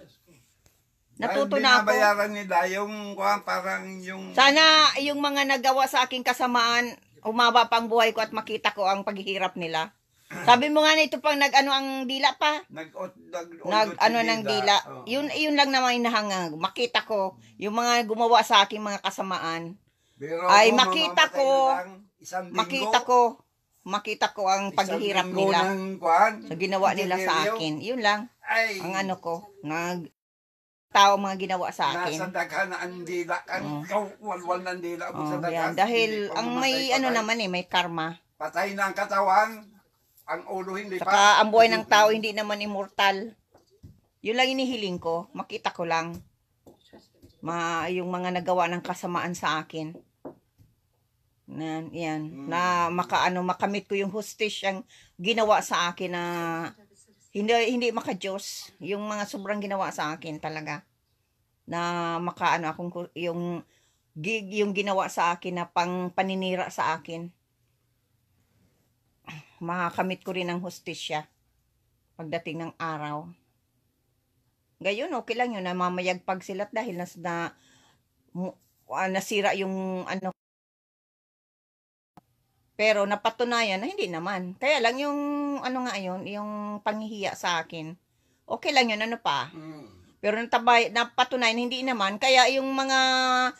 Speaker 3: Natuto na ako.
Speaker 2: Binabayaran nila yung parang yung...
Speaker 3: Sana yung mga nagawa sa aking kasamaan, umaba pang buhay ko at makita ko ang paghihirap nila. Sabi mo nga na ito pang ang dila pa. Ng dila. Yun lang naman inahangag. Makita ko yung mga gumawa sa aking mga kasamaan.
Speaker 2: Pero
Speaker 3: ay makita ko ang paghihirap nila. Sa ginawa nila sa akin. Yun lang. Ang tao mga ginawa sa akin.
Speaker 2: Nasa daghan na ang dila. Ang walwal ng dila.
Speaker 3: Dahil ang may naman may karma.
Speaker 2: Patay na ang katawan. Ang ulo hindi pa.
Speaker 3: Saka ang buhay ng tao hindi naman immortal. Yun lang inihiling ko. Makita ko lang. Yung mga nagawa ng kasamaan sa akin. Yan. Na makamit ko yung hustisyang ginawa sa akin na hindi maka-Diyos. Yung mga sobrang ginawa sa akin talaga. Na yung ginawa sa akin na paninira sa akin. Makakamit ko rin ang hustisya pagdating ng araw. Gayon, okay lang yun na mamayagpag sila dahil nasira yung ano. Pero napatunayan na hindi naman. Kaya lang yung yung panghihiya sa akin. Okay lang yun, ano pa. Pero napatunayan hindi naman. Kaya yung mga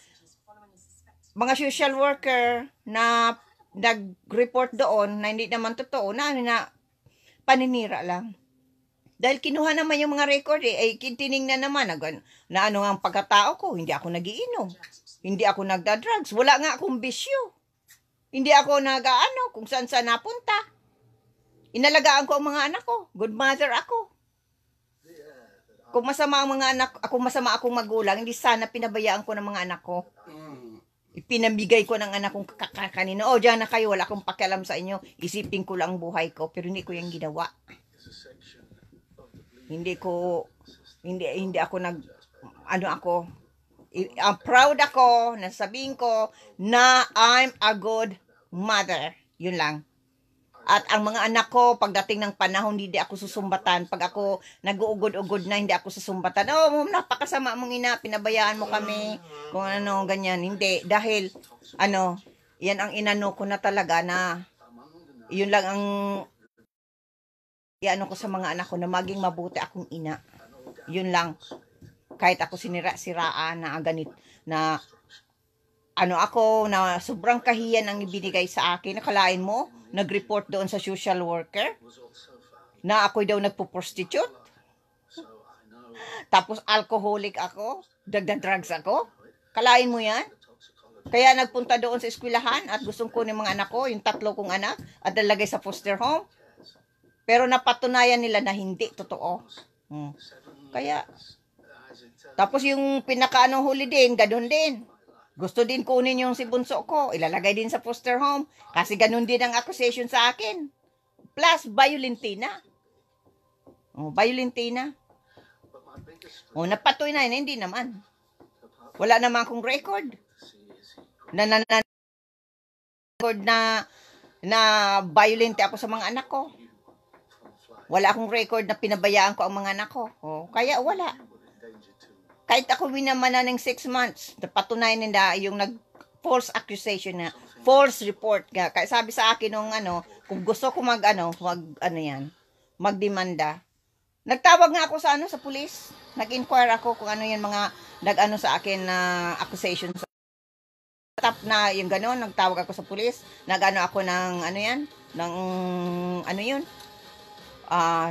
Speaker 3: social worker na nag-report doon na hindi naman totoo na paninira lang. Dahil kinuha naman yung mga record tiningnan naman na ano ang pagkatao ko, hindi ako nagiinom. Hindi ako nagda-drugs. Wala nga akong bisyo. Hindi ako kung saan napunta. Inalagaan ko ang mga anak ko. Good mother ako. Kung masama ang mga anak, masama akong magulang, hindi sana pinabayaan ko ng mga anak ko. Ipinamigay ko ng anak kong kanino. Diyan na kayo, wala akong pakialam sa inyo. Isipin ko lang ang buhay ko, pero hindi ko yung ginawa. Hindi ako I'm proud ako na sabihin ko na I'm a good mother. Yun lang. At ang mga anak ko, pagdating ng panahon, hindi ako susumbatan. Pag ako nag-uugod-ugod na, hindi ako susumbatan. Napakasama mong ina, pinabayaan mo kami. Kung ganyan. Hindi. Dahil, yan ang inano ko na talaga na, yun lang ang ko sa mga anak ko na maging mabuti akong ina. Yun lang. Kahit ako siraan na ganit na ako na sobrang kahiyan ang ibinigay sa akin. Nakalain mo, nag-report doon sa social worker na ako'y daw nagpo-prostitute. Tapos alcoholic ako, drugs ako. Kalain mo yan? Kaya nagpunta doon sa eskwelahan at gustong kunin mga anak ko, yung 3 kong anak, at nalagay sa foster home. Pero napatunayan nila na hindi totoo. Kaya, tapos yung huli din, ganun din. Gusto din kunin yung si bunso ko, ilalagay din sa foster home. Kasi ganun din ang accusation sa akin. Plus, violentina. Violentina. Napatuloy na yun, hindi naman. Wala naman akong record. Na violent ako sa mga anak ko. Wala akong record na pinabayaan ko ang mga anak ko. Kaya wala. Kahit ako winamana ng 6 months, napatunayan nila yung false accusation na, false report nga. Kaya sabi sa akin nung kung gusto ko magdemanda. Nagtawag nga ako sa pulis. Nag-inquire ako kung yan mga sa akin na accusation. Tap na yung gano'n, nagtawag ako sa pulis. Ako ng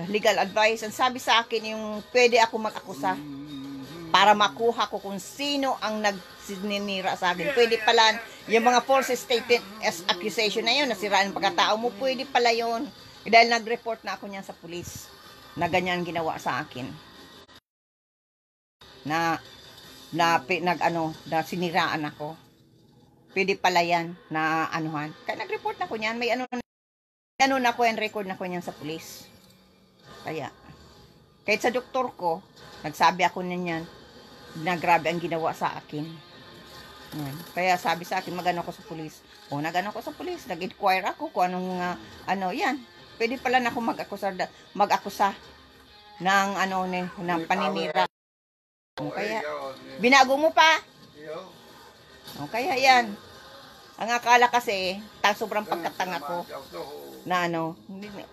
Speaker 3: legal advice. Ang sabi sa akin yung pwede ako mag-akusa para makuha ko kung sino ang nagsininira sa akin. Pwede pala yung mga false statement as accusation na yun, nasiraan ang pagkatao mo, pwede pala yun. Dahil nag-report na ako niyan sa pulis na ganyan ginawa sa akin. Na siniraan ako. Pwede pala yan na anuhan. Kaya nag-report na ko niyan, may na ko yan, record na ko niyan sa pulis. Kaya, kahit sa doktor ko, nagsabi ako niyan na grabe ang ginawa sa akin. Kaya sabi sa akin, magano ko sa pulis. Nagano ko sa pulis, nag-inquire ako kung anong, yan. Pwede pala na ako mag-akusa ng, ng paninira. Kaya, binago mo pa. Kaya yan. Ang akala kasi, sobrang pagkatanga ko na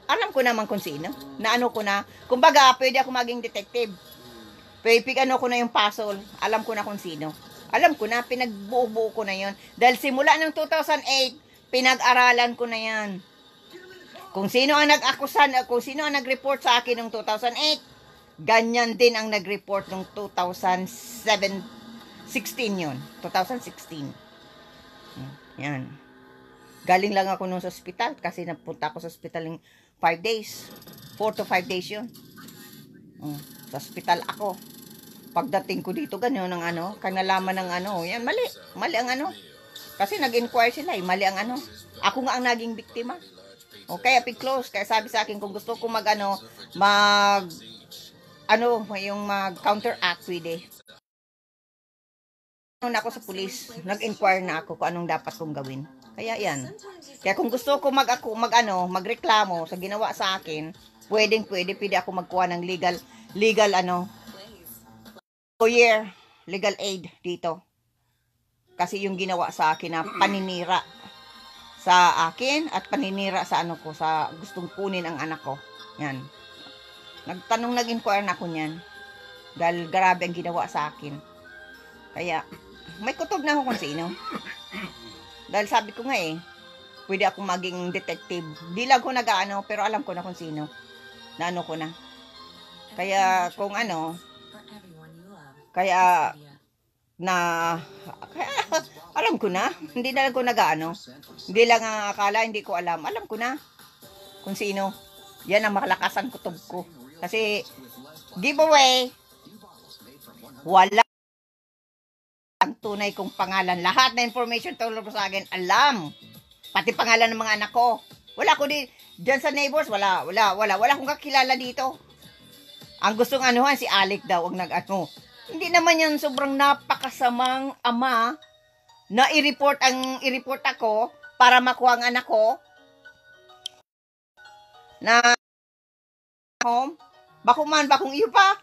Speaker 3: alam ko naman kung sino. Na ko na, kumbaga, pwede ako maging detective. Pwede ko na yung puzzle. Alam ko na kung sino. Alam ko na, pinagbuo-buo ko na yon. Dahil simula ng 2008, pinag-aralan ko na yan. Kung sino ang nag-akusan, kung sino ang nag-report sa akin noong 2008, ganyan din ang nag-report noong 2016 yun. 2016. Yan. Galing lang ako nung sa ospital kasi napunta ako sa ospital ng 5 days. 4 to 5 days yun. Sa ospital ako. Pagdating ko dito, ganyan ang ano, kanalaman ng ano, yan, mali. Mali ang ano. Kasi nag-inquire sila, mali ang ano. Ako nga ang naging biktima. Okay, close. Kaya sabi sa akin, kung gusto ko mag counteract with it. Na ako sa pulis, nag-inquire na ako kung anong dapat kong gawin. Kaya yan. Kaya kung gusto ko magreklamo sa ginawa sa akin, pwede ako magkuha ng legal lawyer, legal aid dito. Kasi yung ginawa sa akin na paninira sa akin at paninira sa sa gustong kunin ang anak ko. Yan. Nag-inquire na ako niyan. Dahil grabe ang ginawa sa akin. Kaya, may kutob na ako kung sino. Dahil sabi ko nga pwede akong maging detective. Di lang ko pero alam ko na kung sino. Na ko na. Kaya, kaya alam ko na. Hindi na lang ko Hindi lang ang akala, hindi ko alam. Alam ko na kung sino. Yan ang makalakasan kutob ko. Kasi, giveaway, wala ang tunay kong pangalan. Lahat na information tungkol sa akin, alam. Pati pangalan ng mga anak ko. Wala ko dyan sa neighbors, wala akong kakilala dito. Ang gustong si Alec daw, ang Hindi naman yan sobrang napakasamang ama na i-report ako para makuha ang anak ko na home. Bakong iyo pa.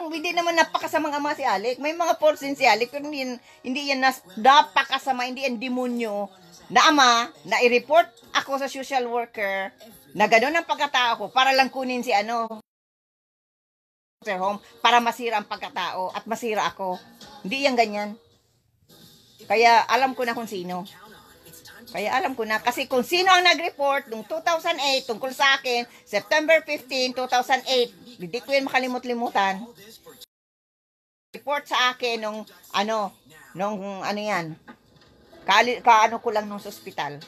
Speaker 3: Hindi naman napakasamang ama si Alec. May mga faults din si Alec, pero hindi yan napakasama, hindi yan demonyo na ama na i-report ako sa social worker na gano'n ang pagkatao ko para lang kunin si home para masira ang pagkatao at masira ako. Hindi yan ganyan. Kaya alam ko na kung sino. Kasi kung sino ang nag-report noong 2008 tungkol sa akin, September 15, 2008, hindi ko yan makalimut-limutan. Report sa akin nung yan. Ko lang nung sa ospital.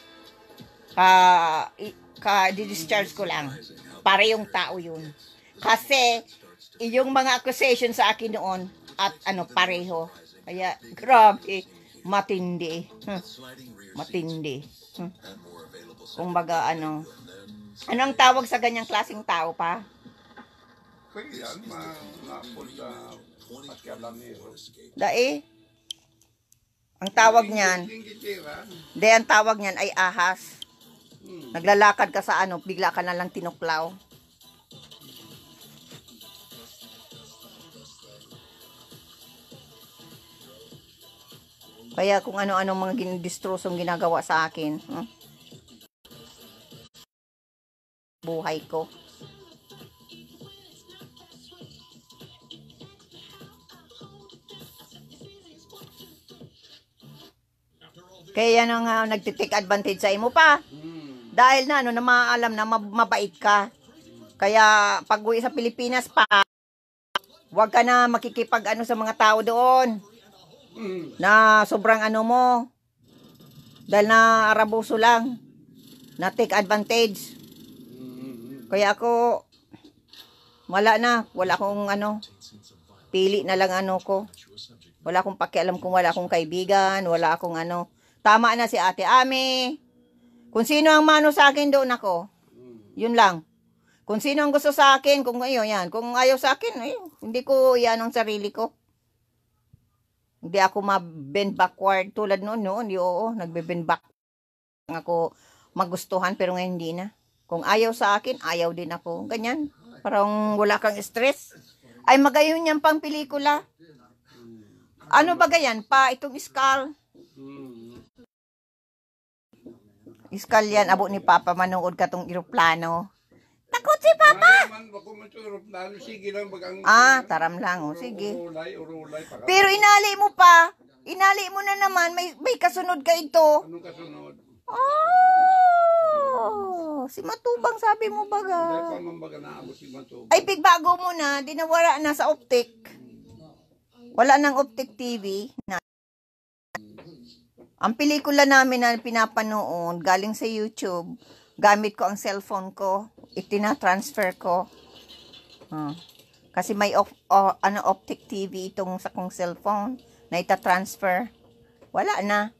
Speaker 3: Discharge ko lang. Parehong tao yun. Kasi yung mga accusation sa akin noon at pareho. Kaya grabe, matindi. Matindi. Kumbaga anong tawag sa ganyang klaseng tao pa?
Speaker 2: Kaya yan,
Speaker 3: Ang tawag niyan, ang tawag niyan ay ahas. Naglalakad ka sa bigla ka na lang tinuklaw. Kaya kung ano-ano mga ginidistrusong ginagawa sa akin, buhay ko. Kaya yan ang nagtitake advantage sa imo pa. Dahil na maalam na mabait ka. Kaya pag uwi sa Pilipinas pa, huwag ka na makikipag sa mga tao doon. Na sobrang mo. Dahil na arabuso lang. Na take advantage. Kaya ako, wala akong pili na lang ko. Wala akong pakialam kung wala akong kaibigan, wala akong Tama na si Ate Ami. Kung sino ang mano sa akin, doon ako. Yun lang. Kung sino ang gusto sa akin, kung yan. Kung ayaw sa akin, hindi ko yan ang sarili ko. Hindi ako ma-bend backward tulad noon. Nagbe-bend back ako magustuhan, pero ngayon hindi na. Kung ayaw sa akin, ayaw din ako. Ganyan. Parang wala kang stress. Ay, magayon yan pang pelikula. Ano ba ganyan? Itong skull. Skull yan, abo ni Papa, manood ka tong eroplano. Takot si Papa! Taram lang, sige. Pero inali mo pa. Inali mo na naman, may kasunod ka ito.
Speaker 2: Anong kasunod?
Speaker 3: Si Matubang sabi mo baga.
Speaker 2: Ay,
Speaker 3: pigbago mo na, dinawara na sa optic. Wala nang optic TV. Ang pelikula namin na pinapanood, galing sa YouTube, gamit ko ang cellphone ko, itinatransfer ko. Kasi may optic TV itong sa kong cellphone na ita-transfer. Wala na.